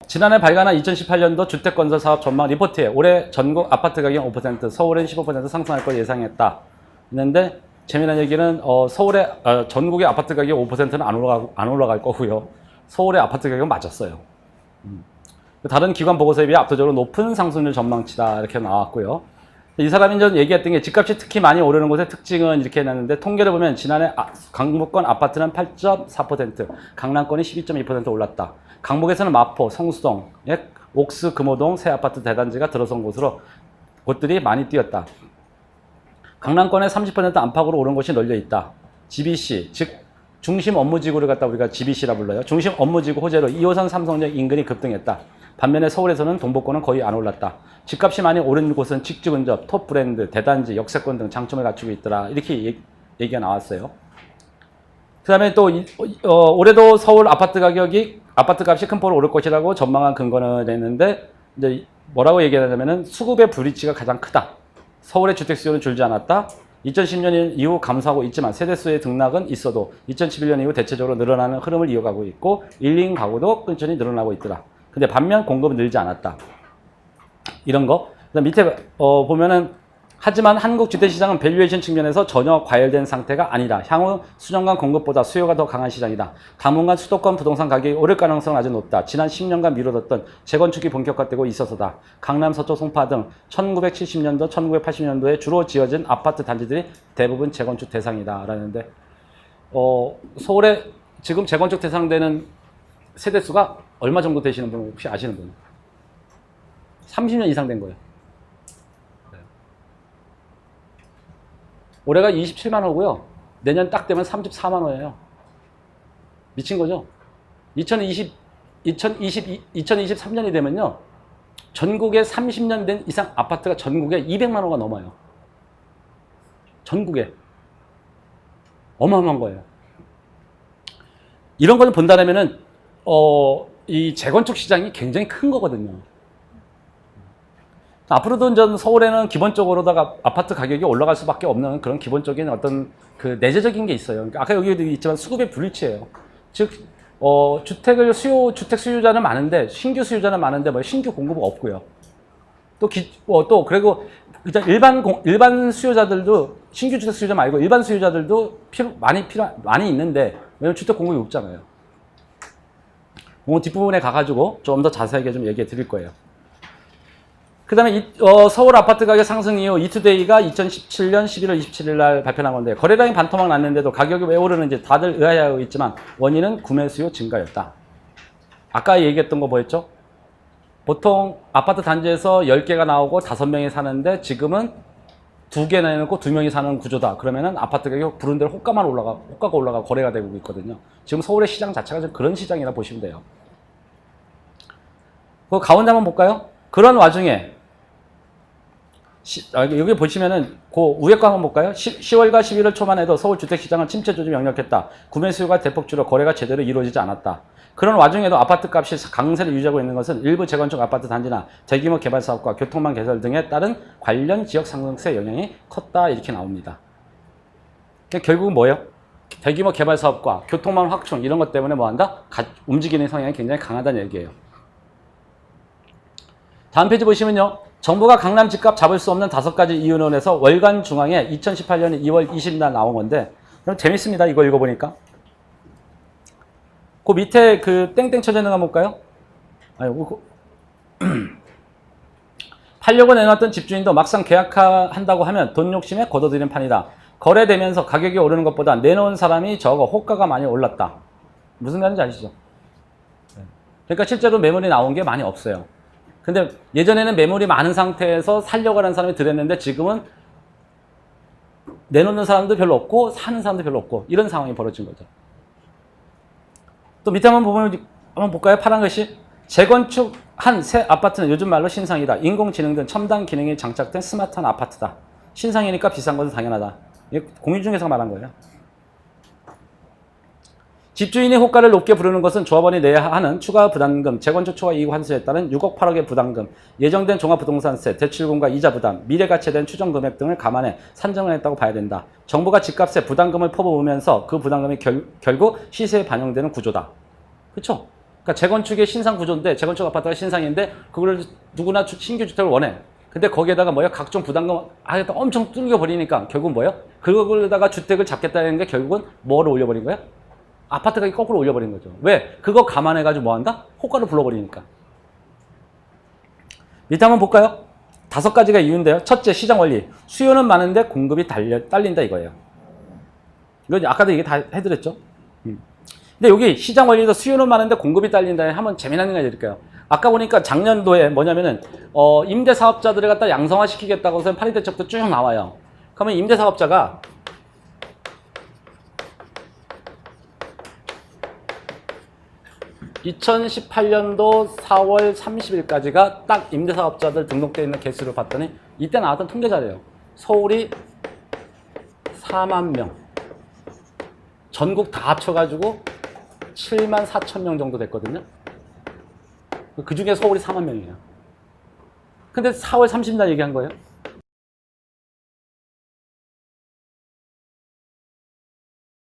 지난해 발간한 2018년도 주택건설 사업 전망 리포트에 올해 전국 아파트 가격 5%, 서울은 15% 상승할 걸 예상했다. 있는데 재미난 얘기는 서울의 전국의 아파트 가격 5%는 안 올라갈 거고요. 서울의 아파트 가격은 맞았어요. 다른 기관 보고서에 비해 압도적으로 높은 상승률 전망치다 이렇게 나왔고요. 이 사람이 전 얘기했던 게 집값이 특히 많이 오르는 곳의 특징은 이렇게 해놨는데 통계를 보면 지난해 강북권 아파트는 8.4%, 강남권이 12.2% 올랐다. 강북에서는 마포, 성수동, 옥수, 금호동 새 아파트 대단지가 들어선 곳들이 많이 뛰었다. 강남권에 30% 안팎으로 오른 곳이 널려 있다. GBC, 즉 중심 업무지구를 갖다 우리가 GBC라 불러요. 중심 업무지구 호재로 2호선 삼성역 인근이 급등했다. 반면에 서울에서는 동북권은 거의 안 올랐다. 집값이 많이 오른 곳은 직주근접, 톱 브랜드, 대단지, 역세권 등 장점을 갖추고 있더라. 이렇게 얘기가 나왔어요. 그 다음에 또 올해도 서울 아파트 값이 큰 폭으로 오를 것이라고 전망한 근거는 냈는데 이제 뭐라고 얘기하냐면은 수급의 불이치가 가장 크다. 서울의 주택 수요는 줄지 않았다. 2010년 이후 감소하고 있지만 세대수의 등락은 있어도 2011년 이후 대체적으로 늘어나는 흐름을 이어가고 있고 1인 가구도 꾸준히 늘어나고 있더라. 근데 반면 공급은 늘지 않았다. 이런 거. 그다음 밑에 보면은 하지만 한국 주택시장은 밸류에이션 측면에서 전혀 과열된 상태가 아니다. 향후 수년간 공급보다 수요가 더 강한 시장이다. 당분간 수도권 부동산 가격이 오를 가능성은 아주 높다. 지난 10년간 미뤄뒀던 재건축이 본격화되고 있어서다. 강남, 서초, 송파 등 1970년도, 1980년도에 주로 지어진 아파트 단지들이 대부분 재건축 대상이다. 라는데 서울에 지금 재건축 대상되는 세대수가 얼마 정도 되시는 분 혹시 아시는 분? 30년 이상 된 거예요. 올해가 27만 호고요. 내년 딱 되면 34만 호예요. 미친 거죠? 2023년이 되면요. 전국에 30년 된 이상 아파트가 전국에 200만 호가 넘어요. 전국에. 어마어마한 거예요. 이런 걸 본다면은 이 재건축 시장이 굉장히 큰 거거든요. 앞으로도 전 서울에는 기본적으로다가 아파트 가격이 올라갈 수밖에 없는 그런 기본적인 어떤 그 내재적인 게 있어요. 그러니까 아까 여기도 있지만 수급의 불일치예요. 즉, 주택 수요자는 많은데 신규 수요자는 많은데 뭐 신규 공급은 없고요. 또 그리고 일단 일반 수요자들도 신규 주택 수요자 말고 일반 수요자들도 많이 있는데 왜냐면 주택 공급이 없잖아요. 뒷부분에 가가지고 좀 더 자세하게 좀 얘기해 드릴 거예요. 그 다음에 서울 아파트 가격 상승 이후 이투데이가 2017년 11월 27일 날 발표한 건데 거래량이 반토막 났는데도 가격이 왜 오르는지 다들 의아해하고 있지만 원인은 구매 수요 증가였다. 아까 얘기했던 거 뭐였죠? 보통 아파트 단지에서 10개가 나오고 5명이 사는데 지금은 2개나 해놓고 2명이 사는 구조다. 그러면은 아파트 가격 부른 대로 호가가 올라가 거래가 되고 있거든요. 지금 서울의 시장 자체가 좀 그런 시장이라 보시면 돼요. 그 가운데 한번 볼까요? 그런 와중에 여기 보시면은 그 위에 거 한번 볼까요? 10월과 11월 초만 해도 서울 주택시장은 침체 조짐이 역력했다. 구매 수요가 대폭 줄어 거래가 제대로 이루어지지 않았다. 그런 와중에도 아파트 값이 강세를 유지하고 있는 것은 일부 재건축 아파트 단지나 대규모 개발 사업과 교통망 개설 등에 따른 관련 지역 상승세 영향이 컸다 이렇게 나옵니다. 결국은 뭐예요? 대규모 개발 사업과 교통망 확충 이런 것 때문에 뭐한다? 움직이는 성향이 굉장히 강하다는 얘기예요. 다음 페이지 보시면요. 정부가 강남 집값 잡을 수 없는 5가지 이유론에서 월간 중앙에 2018년 2월 20일 날 나온 건데 그럼 재밌습니다. 이거 읽어보니까. 그 밑에 그 땡땡 쳐져 있는 거 볼까요? 팔려고 내놨던 집주인도 막상 계약한다고 하면 돈 욕심에 거둬들인 판이다. 거래되면서 가격이 오르는 것보다 내놓은 사람이 적어 호가가 많이 올랐다. 무슨 말인지 아시죠? 그러니까 실제로 매물이 나온 게 많이 없어요. 근데 예전에는 매물이 많은 상태에서 살려고 하는 사람이 들었는데 지금은 내놓는 사람도 별로 없고 사는 사람도 별로 없고 이런 상황이 벌어진 거죠. 또 밑에 한번 볼까요? 파란 글씨. 재건축한 새 아파트는 요즘 말로 신상이다. 인공지능 등 첨단 기능이 장착된 스마트한 아파트다. 신상이니까 비싼 것은 당연하다. 공인중개사가 말한 거예요. 집주인이 호가를 높게 부르는 것은 조합원이 내야 하는 추가 부담금, 재건축 초과 이익 환수에 따른 6억 8억의 부담금, 예정된 종합부동산세, 대출금과 이자 부담, 미래가치에 추정 금액 등을 감안해 산정을 했다고 봐야 된다. 정부가 집값에 부담금을 퍼부으면서 그 부담금이 결국 시세에 반영되는 구조다. 그렇죠? 그러니까 재건축의 신상 구조인데 재건축 아파트가 신상인데 그걸 누구나 신규 주택을 원해. 근데 거기에다가 뭐야? 각종 부담금 하여튼 엄청 뚫겨 버리니까 결국은 뭐예요? 그걸로다가 주택을 잡겠다는 게 결국은 뭐를 올려버린 거야? 아파트 가격이 거꾸로 올려버린 거죠. 왜? 그거 감안해가지고 뭐 한다? 호가를 불러버리니까. 밑에 한번 볼까요? 5가지가 이유인데요. 첫째, 시장 원리. 수요는 많은데 공급이 딸린다 이거예요. 이건 아까도 얘기 다 해드렸죠. 근데 여기 시장 원리도 수요는 많은데 공급이 딸린다 하면 재미난 거 해드릴게요. 아까 보니까 작년도에 뭐냐면은 임대 사업자들을 갖다 양성화 시키겠다고 해서 파리 대책도 쭉 나와요. 그러면 임대 사업자가 (2018년도 4월 30일까지가) 딱 임대사업자들 등록되어 있는 개수를 봤더니 이때 나왔던 통계 자료예요. 서울이 4만 명, 전국 다 합쳐가지고 7만 4천 명 정도 됐거든요. 그 중에 서울이 4만 명이에요. 근데 4월 30일 날 얘기한 거예요.